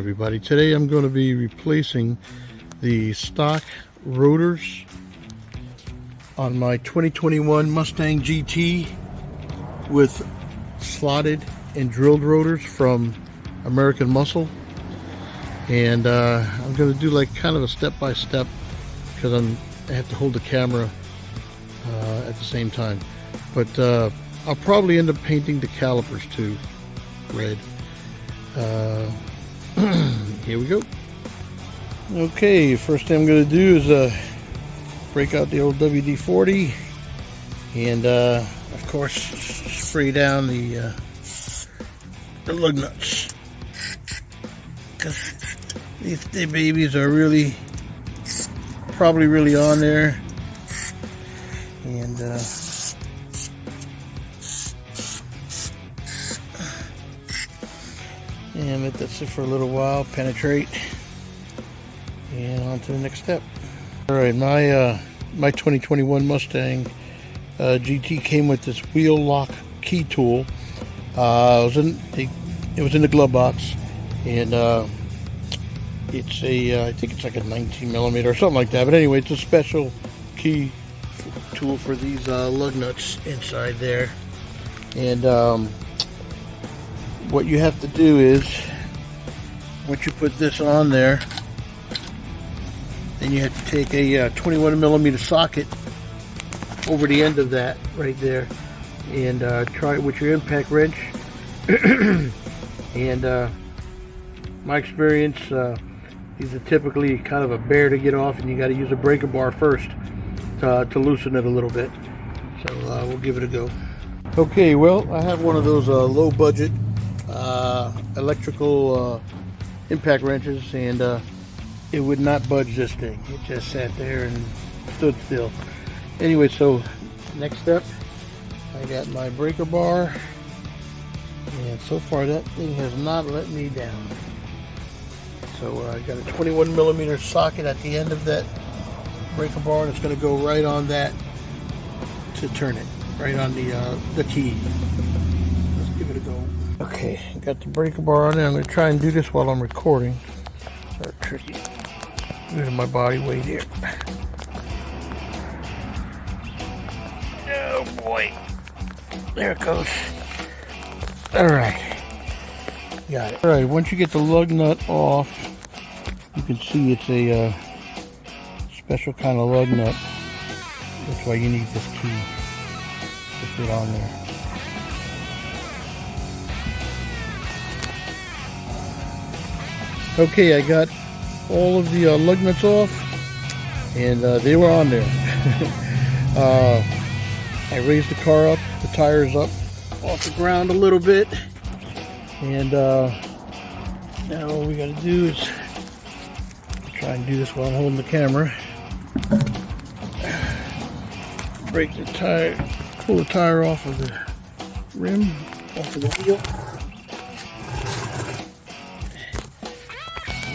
everybody. Today I'm going to be replacing the stock rotors on my 2021 Mustang GT with slotted and drilled rotors from American Muscle. And I'm going to do like kind of a step-by-step because I have to hold the camera at the same time. But I'll probably end up painting the calipers too red. Here we go. Okay, first thing I'm going to do is break out the old WD-40 and of course spray down the lug nuts, because these babies are probably really on there. And let that sit for a little while, penetrate, and on to the next step. Alright, my 2021 Mustang GT came with this wheel lock key tool. It was in the glove box, and it's I think it's like a 19mm or something like that, but anyway, it's a special key tool for these lug nuts inside there. And what you have to do is, once you put this on there, then you have to take a 21mm socket over the end of that right there, and try it with your impact wrench. And my experience, these are typically kind of a bear to get off, and you got to use a breaker bar first to loosen it a little bit. So we'll give it a go. Okay, well, I have one of those low budget electrical impact wrenches, and it would not budge this thing. It just sat there and stood still. Anyway, so next step, I got my breaker bar, and so far that thing has not let me down. So I got a 21mm socket at the end of that breaker bar, and it's going to go right on that to turn it, right on the key. Let's give it a go. Okay, got the breaker bar on there. I'm going to try and do this while I'm recording. Sort of tricky. Rid of my body weight here. Oh boy. There it goes. Alright. Got it. Alright, once you get the lug nut off, you can see it's a special kind of lug nut. That's why you need this key to fit on there. Okay, I got all of the lug nuts off, and they were on there. I raised the car up, the tires up off the ground a little bit, and now all we got to do is try and do this while I'm holding the camera. Break the tire, pull the tire off of the rim, off of the wheel.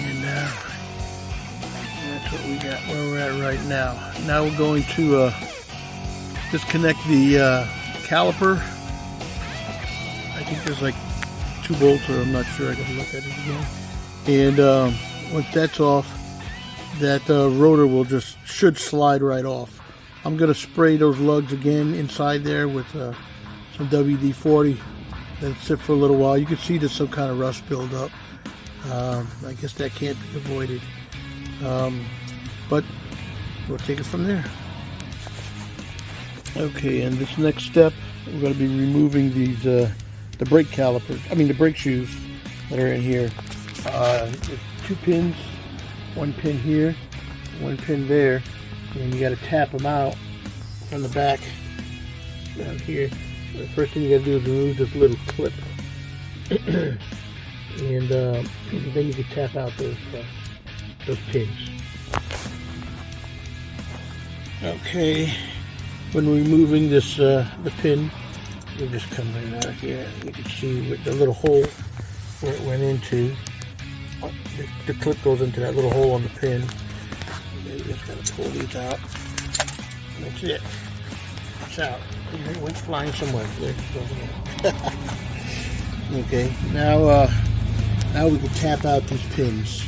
And that's what we got where we're at right now. Now we're going to disconnect the caliper. I think there's like 2 bolts, or I'm not sure. I gotta look at it again. And once that's off, that rotor should slide right off. I'm gonna spray those lugs again inside there with some WD-40. Let it sit for a little while. You can see there's some kind of rust build up. I guess that can't be avoided, but we'll take it from there. Okay, and this next step, we're going to be removing these the brake calipers. I mean the brake shoes that are in here. There's 2 pins, 1 pin here, 1 pin there, and you got to tap them out from the back down here. The first thing you got to do is remove this little clip. And then you can tap out those pins. Okay, when removing this the pin, you just come right out here. You can see with the little hole where it went into. The clip goes into that little hole on the pin. You just gotta pull these out. That's it. It's out. It went flying somewhere. There it goes. Okay, now Now we can tap out these pins.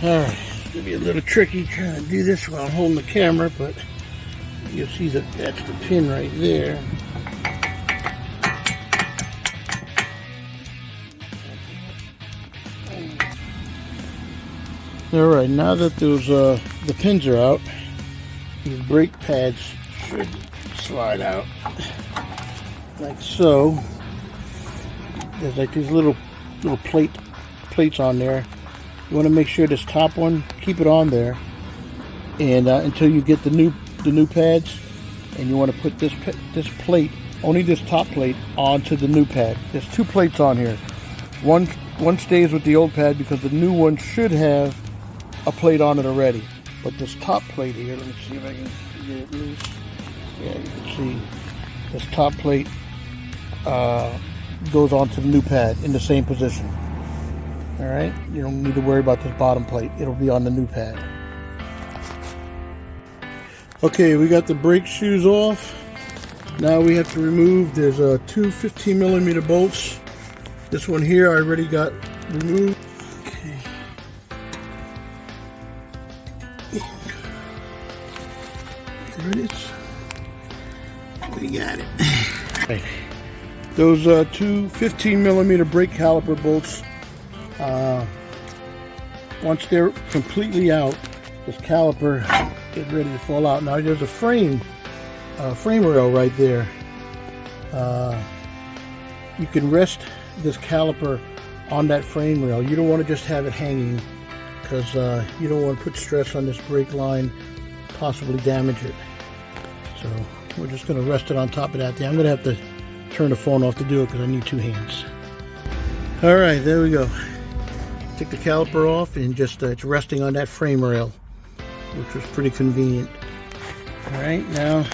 Alright, it's going to be a little tricky trying to do this while I'm holding the camera, but you'll see that that's the pin right there. Alright, now that those the pins are out, these brake pads should slide out like so. There's like these little plates on there. You want to make sure this top one, keep it on there, and until you get the new pads, and you want to put this plate, only this top plate, onto the new pad. There's 2 plates on here. One stays with the old pad because the new one should have a plate on it already. But this top plate here, let me see if I can get it loose. Yeah, you can see this top plate goes onto the new pad in the same position. Alright, you don't need to worry about this bottom plate. It'll be on the new pad. Okay, we got the brake shoes off. Now we have to remove, there's 2 15mm bolts. This one here I already got removed. Okay. There it is. We got it. Right. Those 2 15mm brake caliper bolts, once they're completely out, this caliper is ready to fall out. Now there's a frame rail right there. You can rest this caliper on that frame rail. You don't want to just have it hanging, because you don't want to put stress on this brake line, possibly damage it. So we're just going to rest it on top of that thing. I'm going to have to turn the phone off to do it because I need 2 hands. Alright, there we go. Take the caliper off, and just it's resting on that frame rail, which was pretty convenient. Alright, now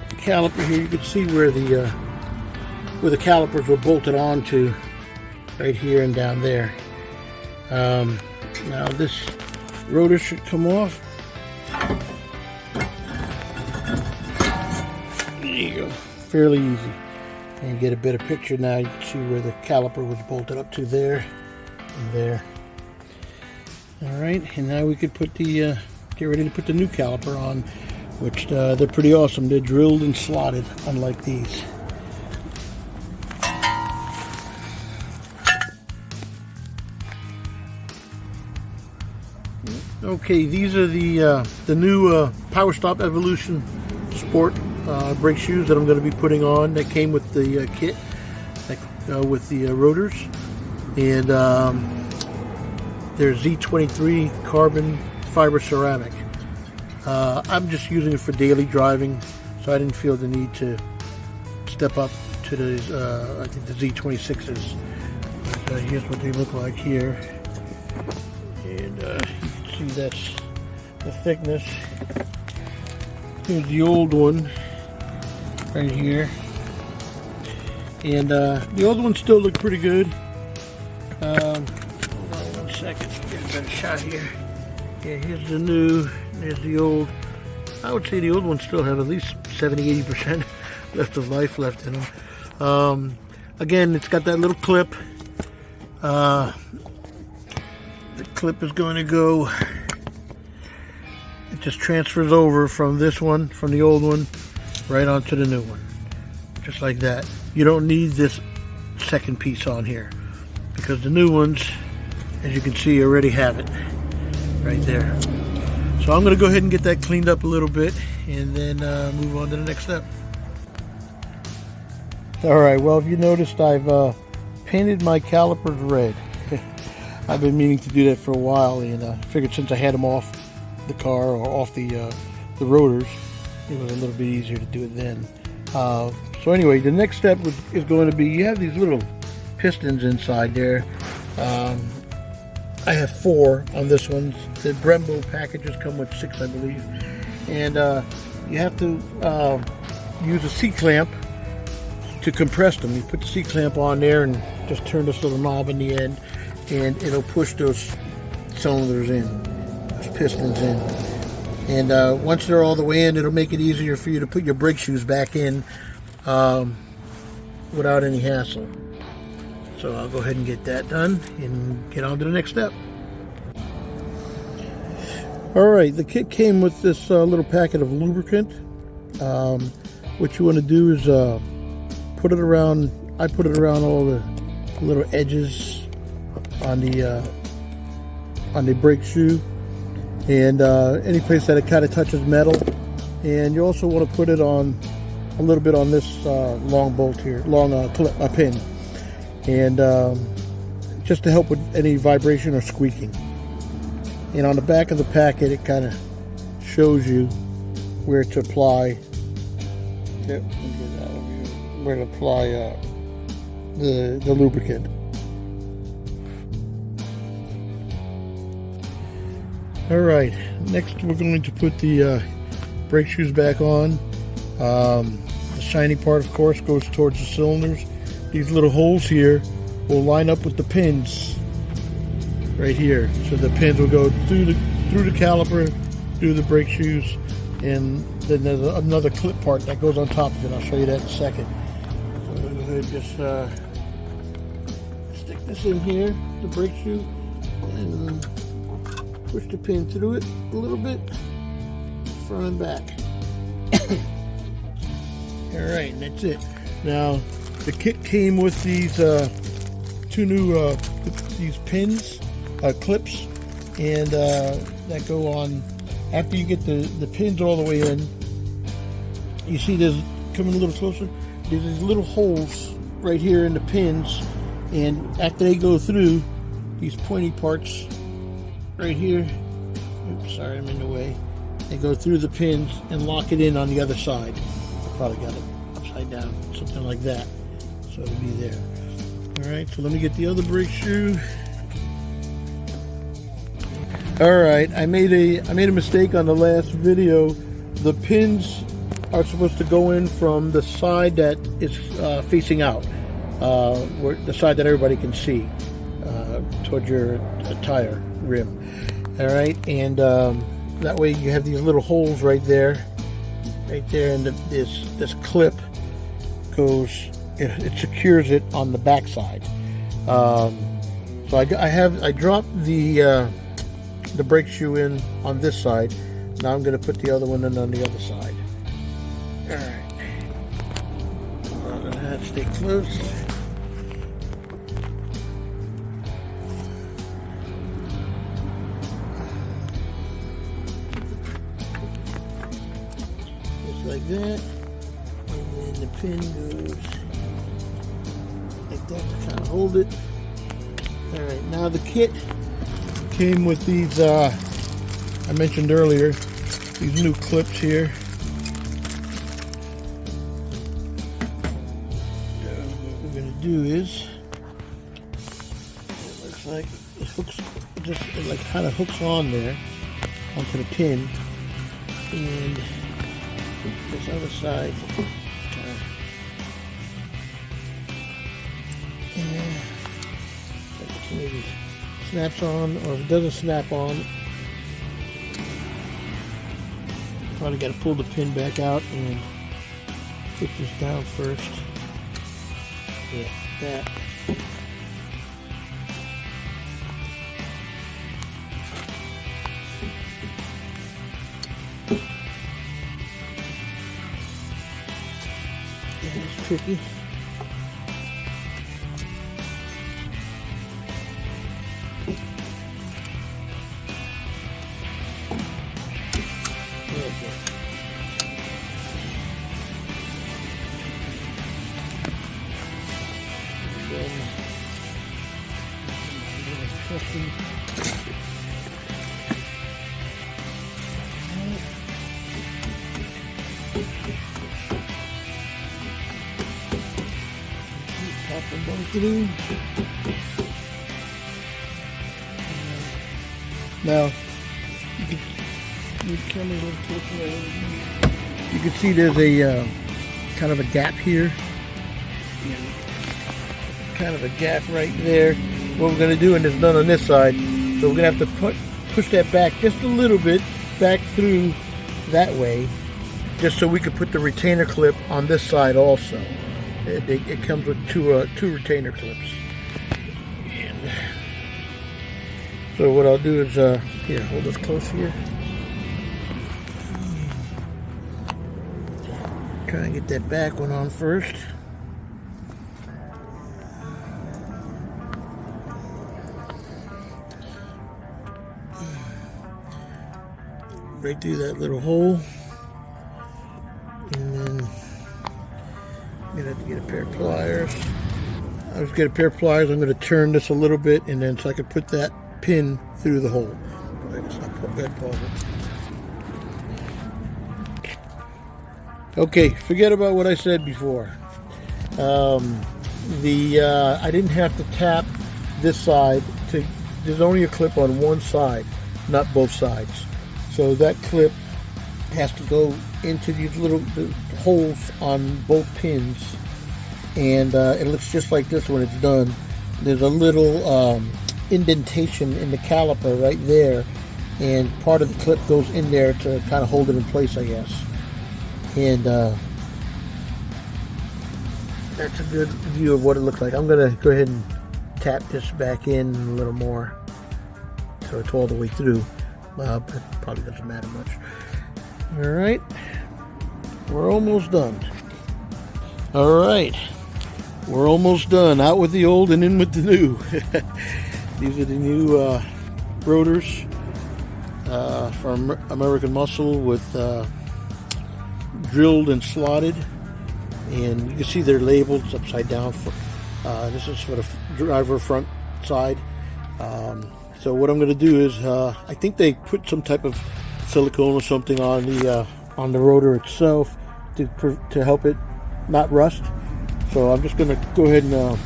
the caliper here, you can see where the calipers were bolted onto, right here and down there. Now this rotor should come off. There you go, fairly easy. And you get a better picture now. You can see where the caliper was bolted up to there and there. Alright, and now we could put the get ready to put the new caliper on, which they're pretty awesome. They're drilled and slotted, unlike these. Okay, these are the new PowerStop Evolution Sport brake shoes that I'm going to be putting on. That came with the kit, with the rotors, and they're Z23 carbon fiber ceramic. I'm just using it for daily driving, so I didn't feel the need to step up to the I think the Z26s. But, here's what they look like here, and you can see that's the thickness. Here's the old one right here, and the old ones still look pretty good. Hold on 1 second, get a better shot here. Yeah, here's the new, there's the old. I would say the old ones still have at least 70-80% left of life left in them. Again, it's got that little clip. The clip is going to go, it just transfers over from this one, from the old one, right onto the new one, just like that. You don't need this second piece on here, because the new ones, as you can see, already have it right there. So I'm going to go ahead and get that cleaned up a little bit, and then move on to the next step. Alright, well, if you noticed, I've painted my calipers red. I've been meaning to do that for a while, and I figured since I had them off the car, or off the rotors, it was a little bit easier to do it then. So anyway, the next step is going to be, you have these little pistons inside there. I have 4 on this one. The Brembo packages come with 6, I believe. And you have to use a C-clamp to compress them. You put the C-clamp on there and just turn this little knob in the end, and it'll push those cylinders in, those pistons in. And once they're all the way in, it'll make it easier for you to put your brake shoes back in without any hassle. So I'll go ahead and get that done and get on to the next step. Alright, the kit came with this little packet of lubricant. What you want to do is put it around, I put it around all the little edges on the brake shoe, and any place that it kind of touches metal. And you also want to put it on a little bit on this long bolt here, long pin, and just to help with any vibration or squeaking. And on the back of the packet, it kind of shows you where to apply. Yep, where to apply the lubricant. All right, next we're going to put the brake shoes back on. The shiny part, of course, goes towards the cylinders. These little holes here will line up with the pins right here. So the pins will go through the caliper, through the brake shoes, and then there's another clip part that goes on top of it. I'll show you that in a second. So I'm going to go ahead and just stick this in here, the brake shoe, and push the pin through it a little bit, front and back. Alright, and that's it. Now, the kit came with these two new these pins, clips, and that go on. After you get the pins all the way in, you see there's, coming a little closer, there's these little holes right here in the pins, and after they go through, these pointy parts right here, oops, sorry, I'm in the way, they go through the pins and lock it in on the other side. I probably got it upside down, something like that, so it'll be there. Alright, so let me get the other brake shoe. Alright, I made a mistake on the last video. The pins are supposed to go in from the side that is facing out, where the side that everybody can see, towards your tire rim. Alright, and that way you have these little holes right there, and this clip goes, it secures it on the back side. So I dropped the brake shoe in on this side. Now I'm going to put the other one in on the other side. Alright, I'm going to have to stay close. Just like that, and then the pin goes like that to kind of hold it. Alright, now the kit came with these, I mentioned earlier, these new clips here. What we're going to do is, it looks like it hooks, it like kind of hooks on there, onto the pin, and this other side, maybe snaps on, or if it doesn't snap on, probably got to pull the pin back out and put this down first. Yeah, that. Yeah, it's tricky. Now, you can see there's a kind of a gap here, kind of a gap right there. What we're going to do, and it's done on this side, so we're going to have to push that back just a little bit, back through that way, just so we could put the retainer clip on this side also. It comes with two retainer clips. So what I'll do is, here, hold this close here. Try and get that back one on first. Right through that little hole. And then I'm gonna have to get a pair of pliers. I'll just get a pair of pliers. I'm gonna turn this a little bit, and then so I can put that pin through the hole. I can stop that pause it. Okay, forget about what I said before. I didn't have to tap this side. There's only a clip on one side, not both sides. So that clip has to go into these little holes on both pins, and it looks just like this when it's done. There's a little indentation in the caliper right there, and part of the clip goes in there to kind of hold it in place, I guess. And that's a good view of what it looks like. I'm gonna go ahead and tap this back in a little more so it's all the way through. But it probably doesn't matter much. All right, we're almost done. All right, we're almost done. Out with the old and in with the new. These are the new rotors from American Muscle with drilled and slotted, and you can see they're labeled. It's upside down. This is for the driver front side. So what I'm going to do is, I think they put some type of silicone or something on the rotor itself to help it not rust. So I'm just going to go ahead and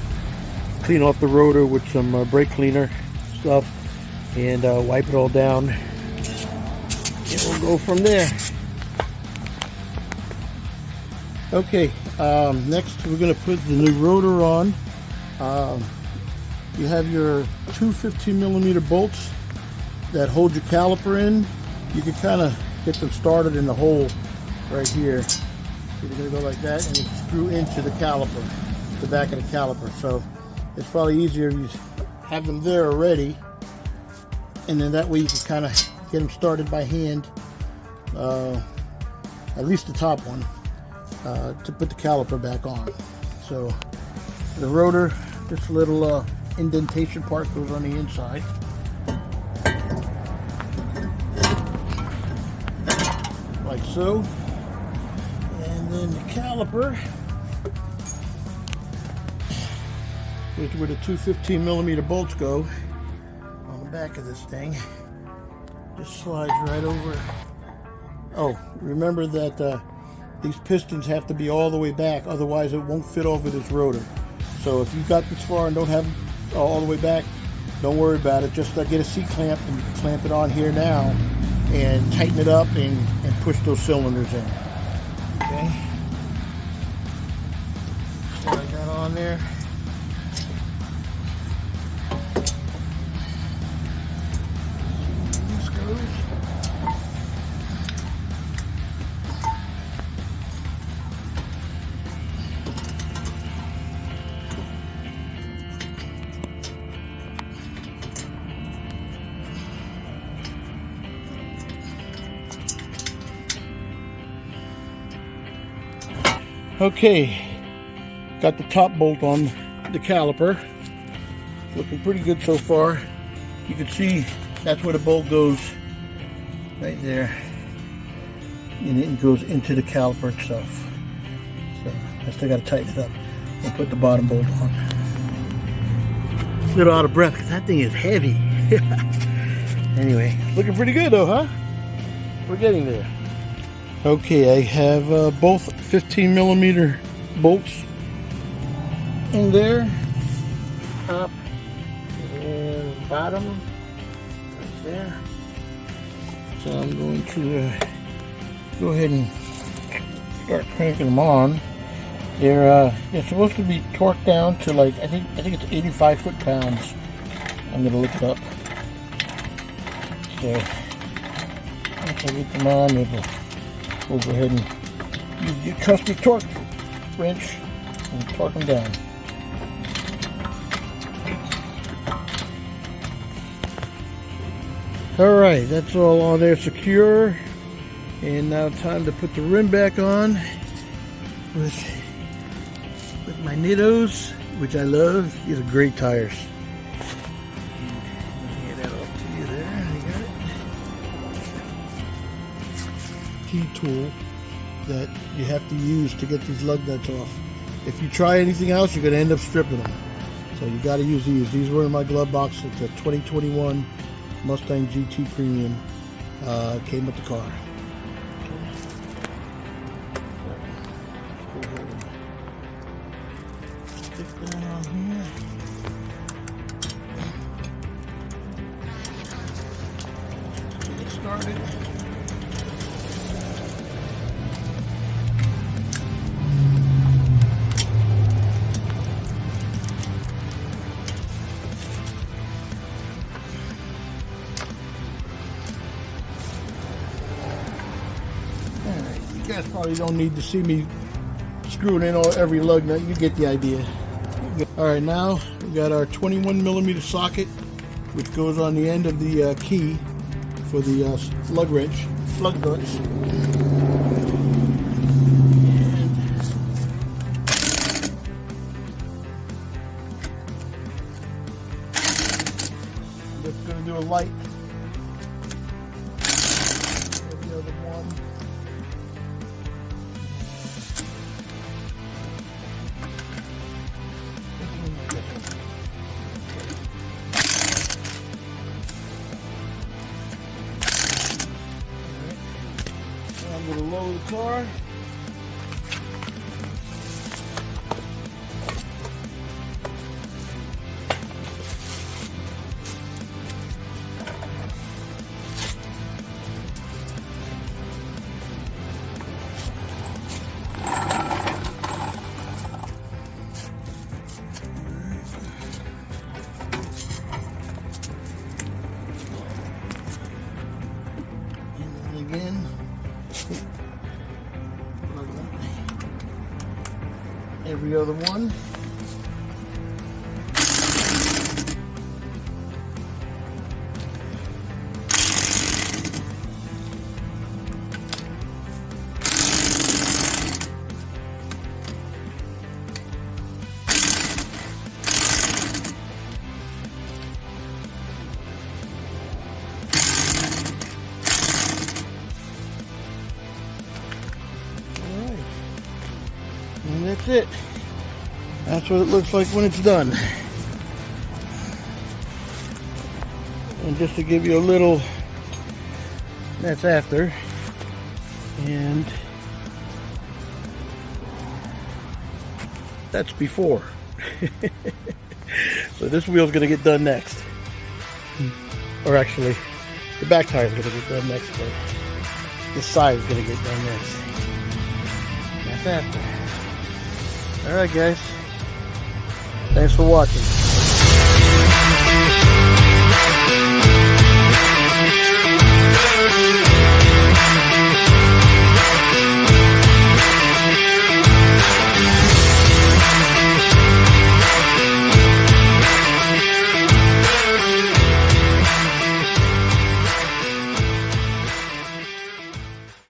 clean off the rotor with some brake cleaner stuff and wipe it all down, and we'll go from there. Okay, next we're going to put the new rotor on. You have your two 15mm bolts that hold your caliper in. You can kind of get them started in the hole right here. You're going to go like that, and you screw into the caliper, the back of the caliper. So it's probably easier if you have them there already, and then that way you can kind of get them started by hand, at least the top one, to put the caliper back on. So the rotor, this little indentation part goes on the inside. Like so. And then the caliper, which where the two 15mm bolts go on the back of this thing, just slides right over. Oh, remember that these pistons have to be all the way back, otherwise it won't fit over this rotor. So if you got this far and don't have them all the way back, don't worry about it. Just get a C-clamp and you can clamp it on here now and tighten it up and push those cylinders in. Okay. Slide that on there. This goes. Okay, got the top bolt on the caliper. Looking pretty good so far. You can see that's where the bolt goes, right there. And it goes into the caliper itself. So I still got to tighten it up and put the bottom bolt on. A little out of breath because that thing is heavy. Anyway, looking pretty good though, huh? We're getting there. Okay, I have both 15mm bolts in there, top and bottom, right there. So I'm going to go ahead and start cranking them on. They're supposed to be torqued down to like I think it's 85 foot-pounds. I'm gonna look it up. So once I get them on, we'll go ahead and use your trusty torque wrench and torque them down. Alright, that's all on there secure. And now time to put the rim back on with my Nittos, which I love. These are great tires. Get that off to you there. You got it. Key tool that you have to use to get these lug nuts off. If you try anything else, you're going to end up stripping them. So you got to use these. These were in my glove box. It's a 2021 Mustang GT Premium. Came with the car. Stick that on here. Get it started. You guys probably don't need to see me screwing in every lug nut. You get the idea. Alright, now we got our 21mm socket, which goes on the end of the key for the lug nuts. And just going to do a light. The other one. I'm going to lower the car. And then again. Every other one. All right. And that's it. That's what it looks like when it's done. And just to give you a little, that's after. And that's before. So this wheel's gonna get done next. Or actually, the back tire's gonna get done next, but this side's gonna get done next. That's after. Alright guys. Thanks for watching.